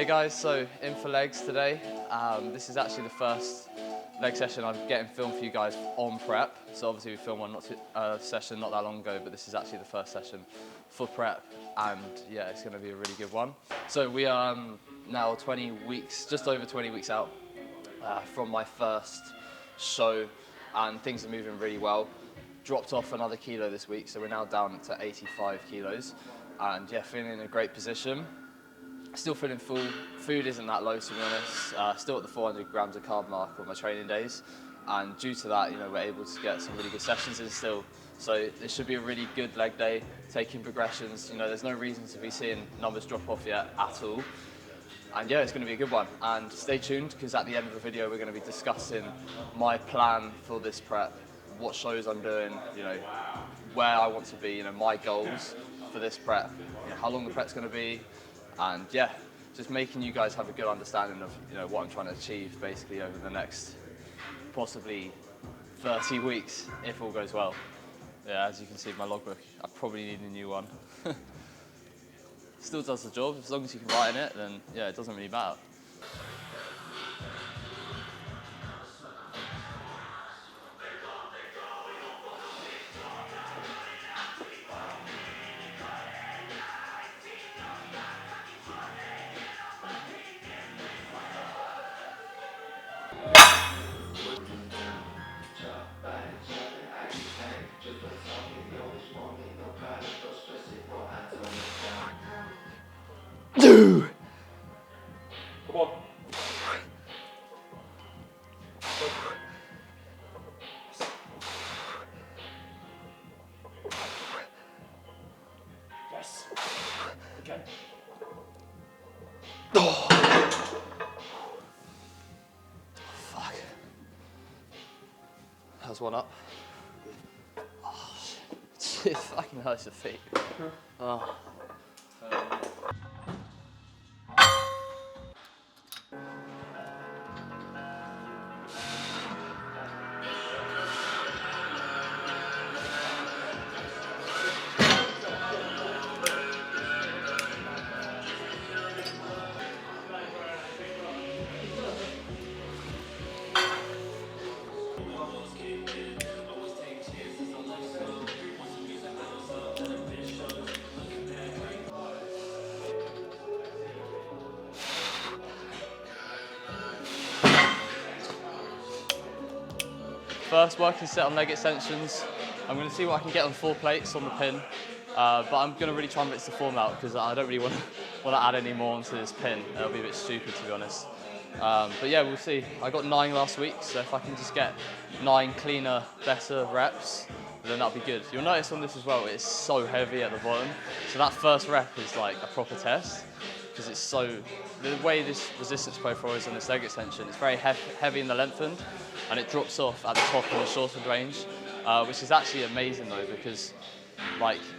Hey guys, so in for legs today. This is actually the first leg session I'm getting filmed for you guys on prep. So obviously we filmed one session not that long ago, but this is actually the first session for prep, and yeah, it's going to be a really good one. So we are now 20 weeks, just over 20 weeks out from my first show, and things are moving really well. Dropped off another kilo this week, so we're now down to 85 kilos, and yeah, feeling in a great position. Still feeling full. Food isn't that low, to be honest. Still at the 400 grams of carb mark on my training days, and due to that, we're able to get some really good sessions in still. So this should be a really good leg day, taking progressions. There's no reason to be seeing numbers drop off yet at all. And yeah, it's going to be a good one. And stay tuned, because at the end of the video, we're going to be discussing my plan for this prep, what shows I'm doing, where I want to be, my goals for this prep, how long the prep's going to be. And yeah, just making you guys have a good understanding of what I'm trying to achieve basically over the next possibly 30 weeks, if all goes well. Yeah, as you can see in my logbook, I probably need a new one. Still does the job. As long as you can write in it, then yeah, it doesn't really matter. Come on. Yes. Okay. Oh. Fuck. How's one up? Oh, shit. It fucking hurts your feet. Oh. First working set on leg extensions. I'm going to see what I can get on 4 plates on the pin, but I'm going to really try and mix the form out, because I don't really want to add any more onto this pin. It'll be a bit stupid, to be honest. But yeah, we'll see. I got 9 last week, so if I can just get 9 cleaner, better reps, then that'll be good. You'll notice on this as well, it's so heavy at the bottom. So that first rep is like a proper test, because it's the way this resistance profile is on this leg extension, it's very heavy in the length end, and it drops off at the top in the shortened range, which is actually amazing though, because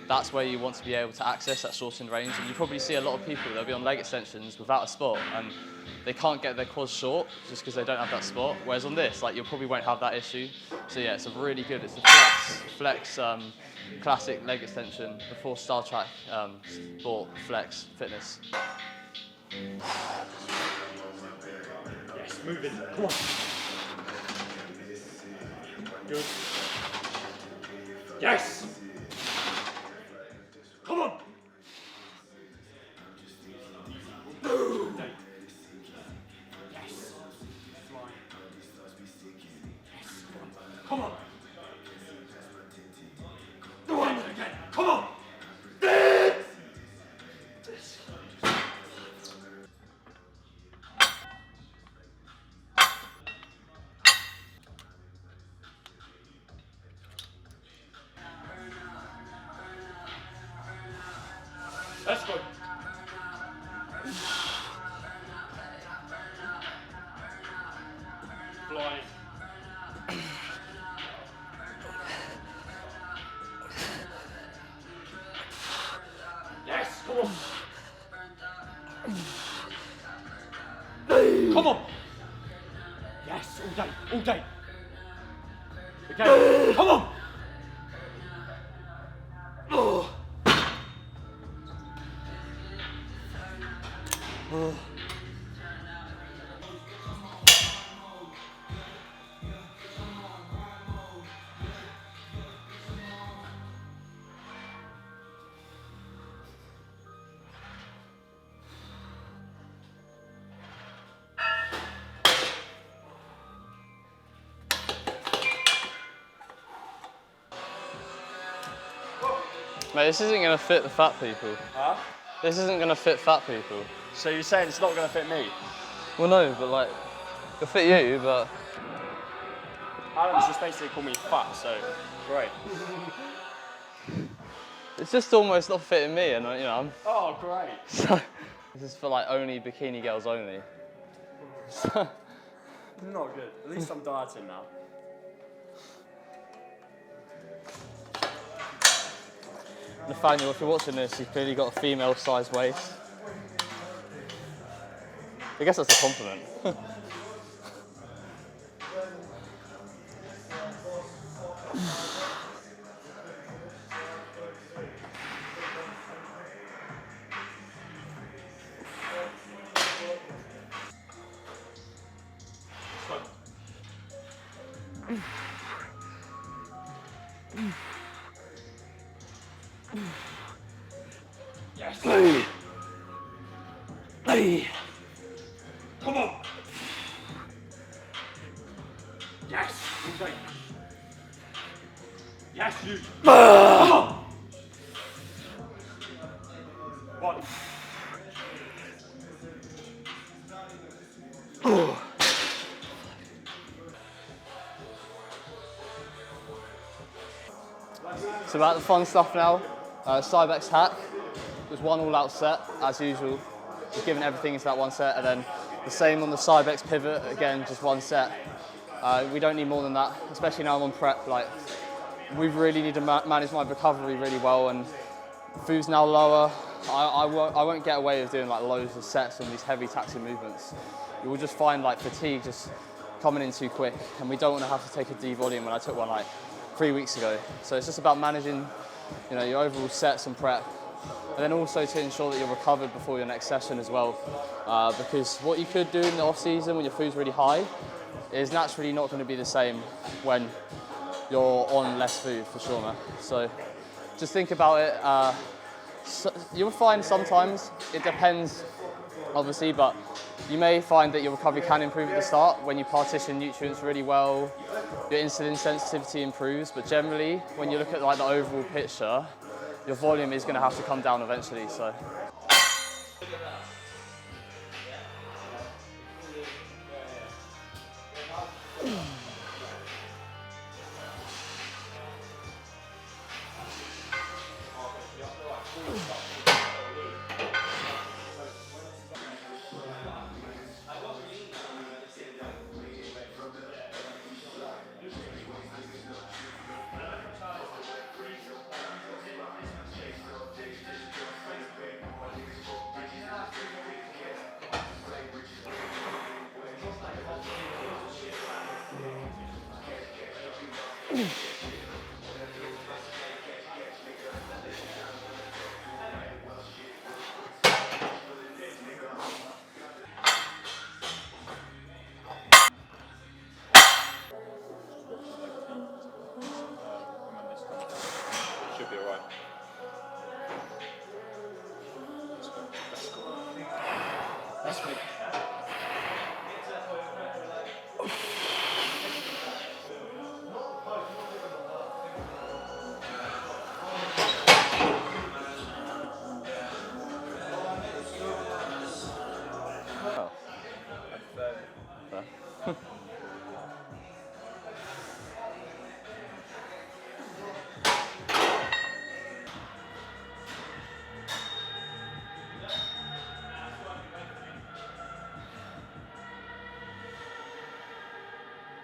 that's where you want to be able to access that shortened range. And you probably see a lot of people, they'll be on leg extensions without a spot, and they can't get their quads short just because they don't have that spot. Whereas on this, you probably won't have that issue. So yeah, it's it's a flex classic leg extension before Star Trek Sport Flex Fitness. Yes, move in. Come on. Good. Yes. Come on. Boom. Yes. Fly. Yes. Come on. Go on again. Come on. Let's go. Fly. Yes, come on. Come on. Yes, all day, all day. Okay, come on. Oh. Mate, this isn't going to fit the fat people. Huh? This isn't going to fit fat people. So you're saying it's not going to fit me? Well, no, but like, it'll fit you, but... Adam's just basically called me fat, so great. It's just almost not fitting me, and you know, I'm... Oh, great. So, this is for like only bikini girls only. Not good. At least I'm dieting now. Nathaniel, if you're watching this, you've clearly got a female-sized waist. I guess that's a compliment. Yes. Hey. Hey. Come on. Yes. Okay. Yes, you. Come on. One. So about the fun stuff now. Cybex hack. There's one all-out set, as usual. Just giving everything into that one set, and then the same on the Cybex pivot, again, just one set. We don't need more than that, especially now I'm on prep. Like, we really need to manage my recovery really well, and food's now lower. I won't get away with doing like loads of sets on these heavy taxing movements. You will just find like fatigue just coming in too quick, and we don't want to have to take a devolume when I took one like 3 weeks ago. So it's just about managing, you know, your overall sets and prep, and then also to ensure that you're recovered before your next session as well. Because what you could do in the off season when your food's really high is naturally not going to be the same when you're on less food, for sure, man. So just think about it. So you'll find sometimes, it depends obviously, but you may find that your recovery can improve at the start when you partition nutrients really well, your insulin sensitivity improves, but generally when you look at like the overall picture, your volume is going to have to come down eventually. So. Should be alright. Let's go.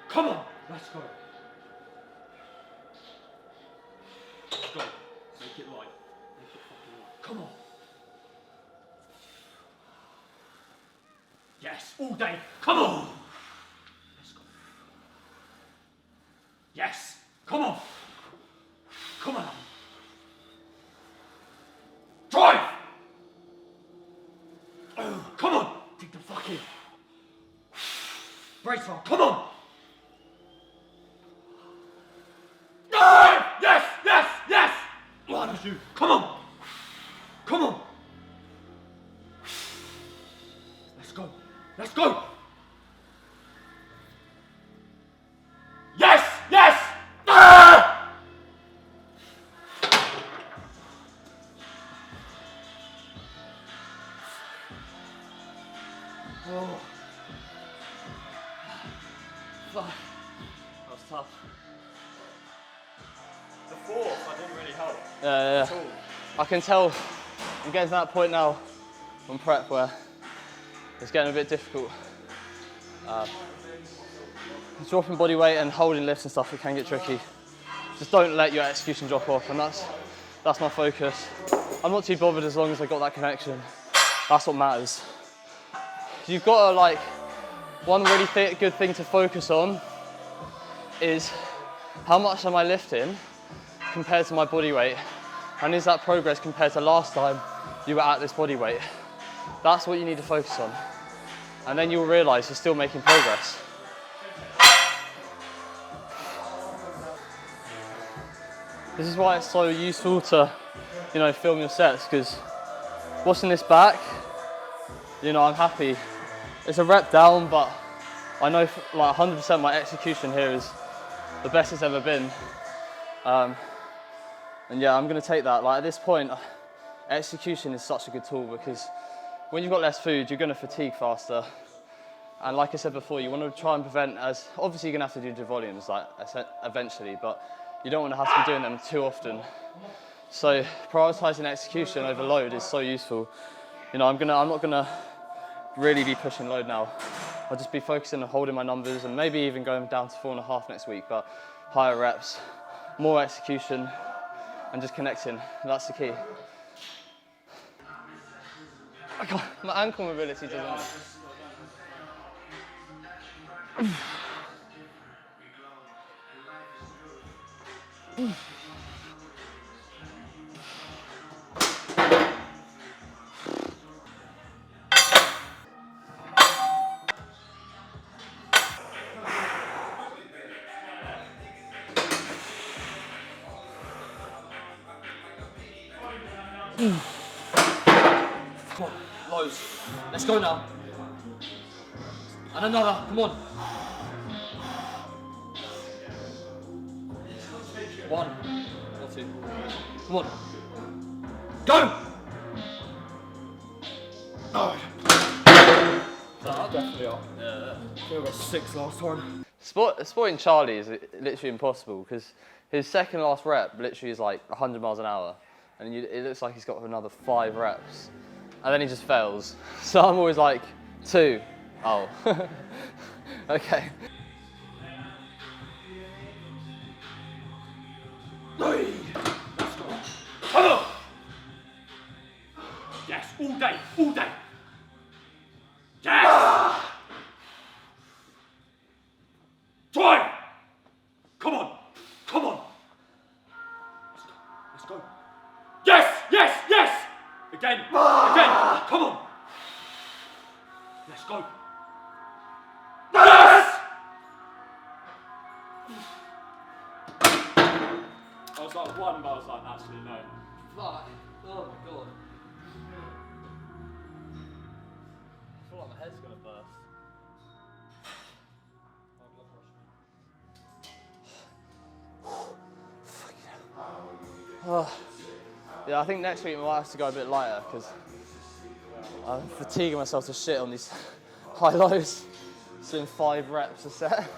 Come on, let's go. Let's go. Make it light. Make it fucking light. Come on. Yes, all day. Come on. Let's go. Yes. Come on. Come on. Drive. Come on. Take the fucking. Brace on. Come on. Yes, yes, yes. One of you. Come on. Come on. Let's go. Let's go. Yes, yes. Ah! Fuck. That was tough. The fourth, I didn't really help. Yeah. I can tell I'm getting to that point now on prep where it's getting a bit difficult. Dropping body weight and holding lifts and stuff, it can get tricky. Just don't let your execution drop off, and that's my focus. I'm not too bothered as long as I got that connection. That's what matters. You've got to, like, one really good thing to focus on is how much am I lifting compared to my body weight, and is that progress compared to last time you were at this body weight? That's what you need to focus on, and then you'll realise you're still making progress. This is why it's so useful to, film your sets, because watching this back, I'm happy. It's a rep down, but I know like 100% my execution here is the best it's ever been. And yeah, I'm gonna take that. Like at this point, execution is such a good tool because when you've got less food, you're gonna fatigue faster. And like I said before, you want to try and prevent obviously you're gonna have to do the volumes like eventually, but you don't want to have to be doing them too often. So prioritizing execution over load is so useful. I'm not gonna really be pushing load now. I'll just be focusing on holding my numbers and maybe even going down to 4.5 next week, but higher reps, more execution, and just connecting. That's the key. My ankle mobility doesn't. Come on, lows. Let's go now. And another, come on. 1 or 2. Come on. Go! Oh. Definitely up. Yeah. I think I got 6 last time. Sporting Charlie is literally impossible because his second last rep literally is like 100 miles an hour. And it looks like he's got another 5 reps. And then he just fails. So I'm always like, 2. Oh. Okay. Let's go. Come on! Yes, all day, all day. Yes! Drive! Come on, come on. Let's go. Yes, yes, yes! Again, again, come on. Let's go. Yes! I was like 1, but I was like, actually no. Fuck. Oh my god. I feel like my head's gonna burst. Oh. Yeah, I think next week we might have to go a bit lighter because I'm fatiguing myself to shit on these high lows. Doing 5 reps a set.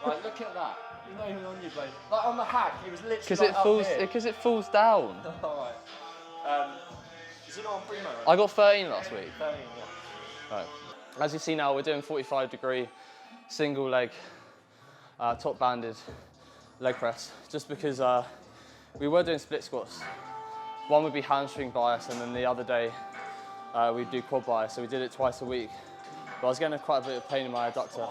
Right, look at that. He's not even on you, Blade. Like on the hack, he was literally Because it falls down. Alright. Is it not on primo? Right? I got 13 last week. 13, yeah. Right. As you see now, we're doing 45-degree single leg, top banded leg press, just because we were doing split squats. One would be hamstring bias, and then the other day we'd do quad bias, so we did it twice a week. But I was getting quite a bit of pain in my adductor,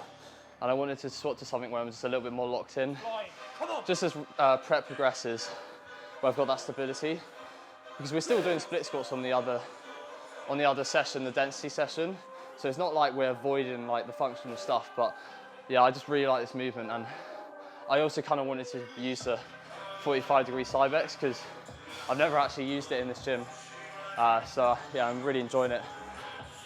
and I wanted to swap to something where I'm just a little bit more locked in. Just as prep progresses, where I've got that stability. Because we're still doing split squats on the other session, the density session. So it's not like we're avoiding like the functional stuff, but yeah, I just really like this movement, and I also kind of wanted to use the 45-degree Cybex because I've never actually used it in this gym. So yeah, I'm really enjoying it.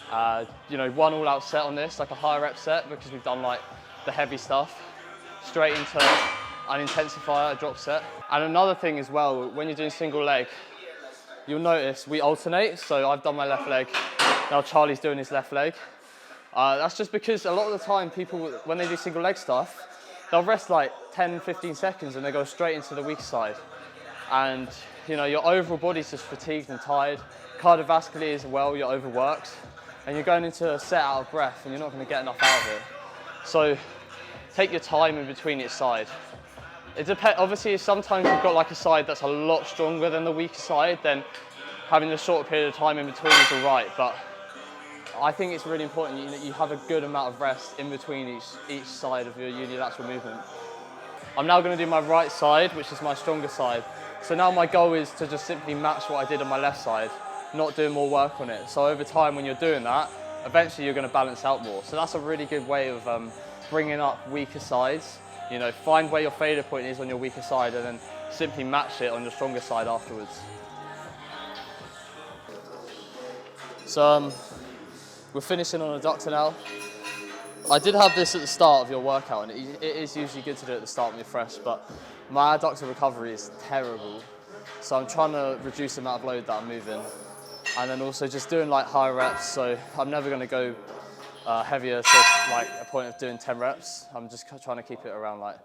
One all-out set on this, like a higher rep set, because we've done like the heavy stuff, straight into an intensifier, a drop set. And another thing as well, when you're doing single leg, you'll notice we alternate. So I've done my left leg, now Charlie's doing his left leg. That's just because a lot of the time people, when they do single leg stuff, they'll rest like 10, 15 seconds and they go straight into the weaker side. And you know, your overall body's just fatigued and tired. Cardiovascularly as well, you're overworked. And you're going into a set out of breath and you're not going to get enough out of it. So take your time in between each side. It depends, obviously sometimes you've got like a side that's a lot stronger than the weaker side, then having a short period of time in between is all right. But I think it's really important that you have a good amount of rest in between each side of your unilateral movement. I'm now going to do my right side, which is my stronger side. So now my goal is to just simply match what I did on my left side, not doing more work on it. So over time when you're doing that, eventually you're going to balance out more. So that's a really good way of bringing up weaker sides. You know, find where your failure point is on your weaker side and then simply match it on your stronger side afterwards. So we're finishing on adductor now. I did have this at the start of your workout, and it is usually good to do it at the start when you're fresh, but my adductor recovery is terrible. So I'm trying to reduce the amount of load that I'm moving. And then also just doing like higher reps, so I'm never going to go heavier to like a point of doing 10 reps. I'm just trying to keep it around like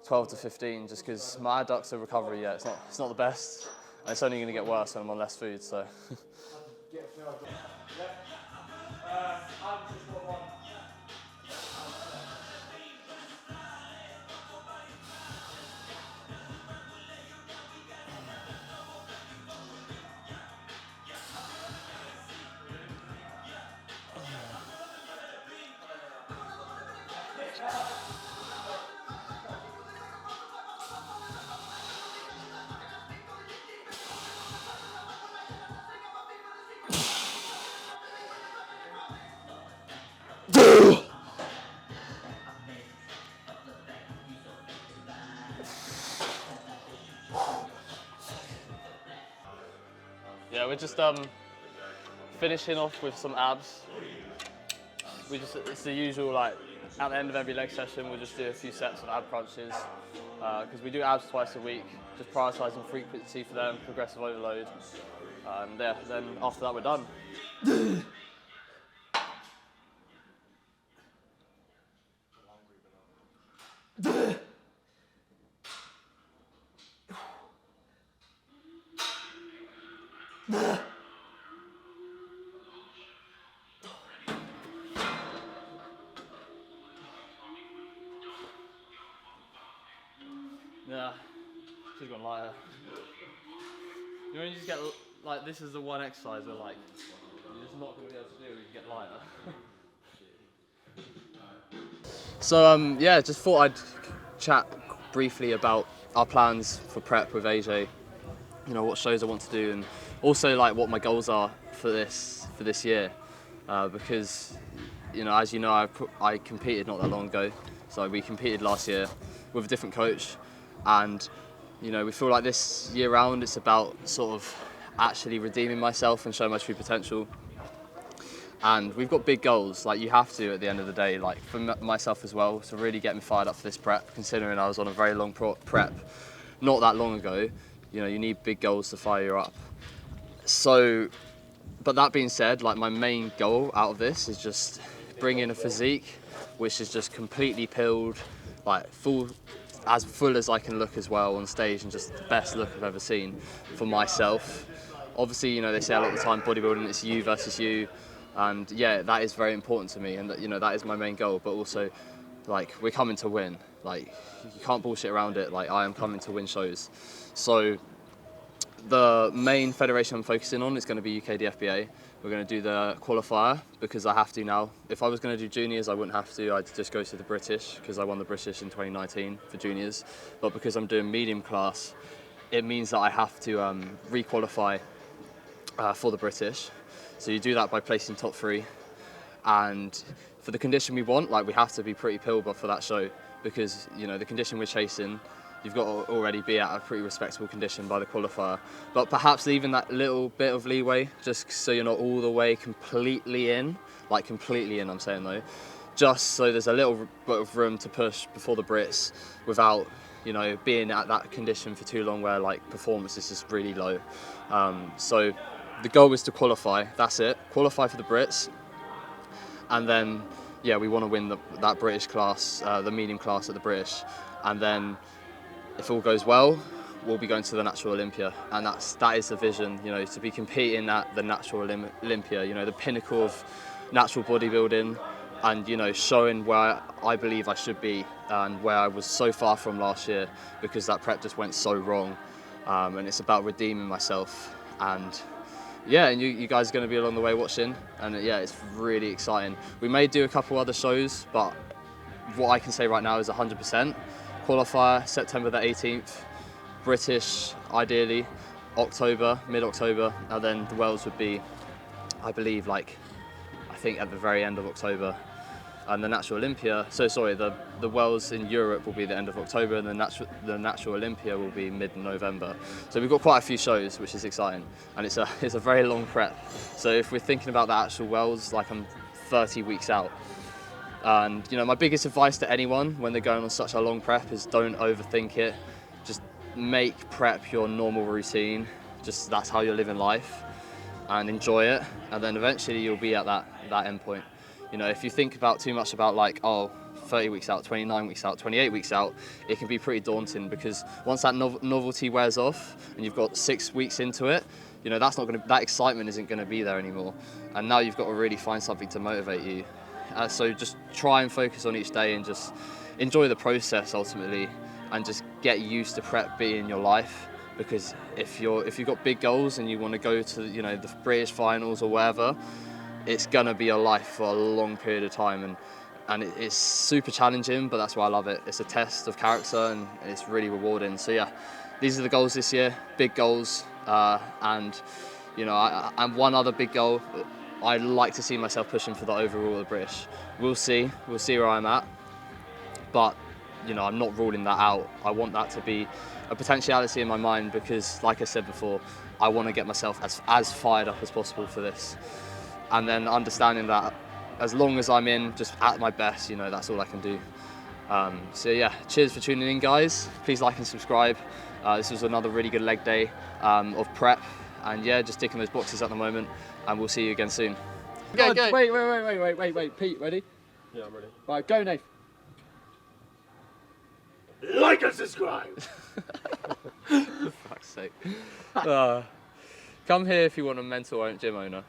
12 to 15, just because my adductor recovery, yeah, it's not the best. And it's only going to get worse when I'm on less food, so. Yeah, we're just finishing off with some abs. It's the usual, like, at the end of every leg session, we'll just do a few sets of ab crunches. Because we do abs twice a week, just prioritising frequency for them, progressive overload. And yeah, then after that, we're done. Yeah, she's gone lighter. You know, when you just get, like, this is the one exercise where, like, you're just not going to be able to do when you get lighter. So, yeah, just thought I'd chat briefly about our plans for prep with AJ. You know, what shows I want to do, and also, like, what my goals are for this year. Because, you know, as you know, I competed not that long ago. So we competed last year with a different coach. And, you know, we feel like this year round it's about sort of actually redeeming myself and showing my true potential. And we've got big goals, like you have to at the end of the day, like for myself as well, to really get me fired up for this prep, considering I was on a very long prep not that long ago. You know, you need big goals to fire you up. So, but that being said, like my main goal out of this is just bring in a physique which is just completely pilled, like as full as I can look as well on stage, and just the best look I've ever seen for myself. Obviously, you know, they say a lot of the time bodybuilding, it's you versus you, and yeah, that is very important to me, and you know, that is my main goal. But also, like, we're coming to win. Like, you can't bullshit around it. Like, I am coming to win shows. So the main federation I'm focusing on is going to be UK DFBA. We're going to do the qualifier because I have to now. If I was going to do juniors, I wouldn't have to. I'd just go to the British because I won the British in 2019 for juniors. But because I'm doing medium class, it means that I have to re-qualify for the British. So you do that by placing top 3. And for the condition we want, like, we have to be pretty pilled for that show, because, you know, the condition we're chasing, you've got to already be at a pretty respectable condition by the qualifier. But perhaps leaving that little bit of leeway, just so you're not all the way completely in, like completely in, I'm saying though, just so there's a little bit of room to push before the Brits without, you know, being at that condition for too long where like performance is just really low. So the goal is to qualify, that's it, qualify for the Brits, and then yeah, we want to win that British class, the medium class at the British, and then if all goes well, we'll be going to the Natural Olympia, and that is the vision, you know, to be competing at the Natural Olympia, you know, the pinnacle of natural bodybuilding, and you know, showing where I believe I should be and where I was so far from last year because that prep just went so wrong, and it's about redeeming myself. And yeah, and you guys are going to be along the way watching, and yeah, it's really exciting. We may do a couple other shows, but what I can say right now is 100%. Qualifier, September the 18th, British, ideally, October, mid-October, and then the Worlds would be, I believe, I think at the very end of October. And the Natural Olympia, the Worlds in Europe will be the end of October, and the Natural Olympia will be mid-November. So we've got quite a few shows, which is exciting, and it's a very long prep. So if we're thinking about the actual Worlds, like I'm 30 weeks out. And you know, my biggest advice to anyone when they're going on such a long prep is don't overthink it. Just make prep your normal routine. Just that's how you're living life, and enjoy it. And then eventually you'll be at that end point. You know, if you think about too much about like, oh, 30 weeks out, 29 weeks out, 28 weeks out, it can be pretty daunting because once that novelty wears off and you've got 6 weeks into it, you know, that excitement isn't going to be there anymore. And now you've got to really find something to motivate you. So just try and focus on each day and just enjoy the process ultimately, and just get used to prep being your life. Because if you've got big goals and you want to go to, you know, the British finals or wherever, it's gonna be your life for a long period of time, and it's super challenging, but that's why I love it. It's a test of character and it's really rewarding. So yeah, these are the goals this year, big goals, and you know, and one other big goal, I'd like to see myself pushing for the overall of the British. We'll see where I'm at, but you know, I'm not ruling that out. I want that to be a potentiality in my mind because, like I said before, I want to get myself as fired up as possible for this. And then understanding that as long as I'm in just at my best, you know, that's all I can do. So yeah, cheers for tuning in, guys. Please like and subscribe. This was another really good leg day of prep. And yeah, just ticking those boxes at the moment, and we'll see you again soon. Go. Wait, Pete, ready? Yeah, I'm ready. Right, go, Nate. Like and subscribe. For fuck's sake. Come here if you want a mental gym owner.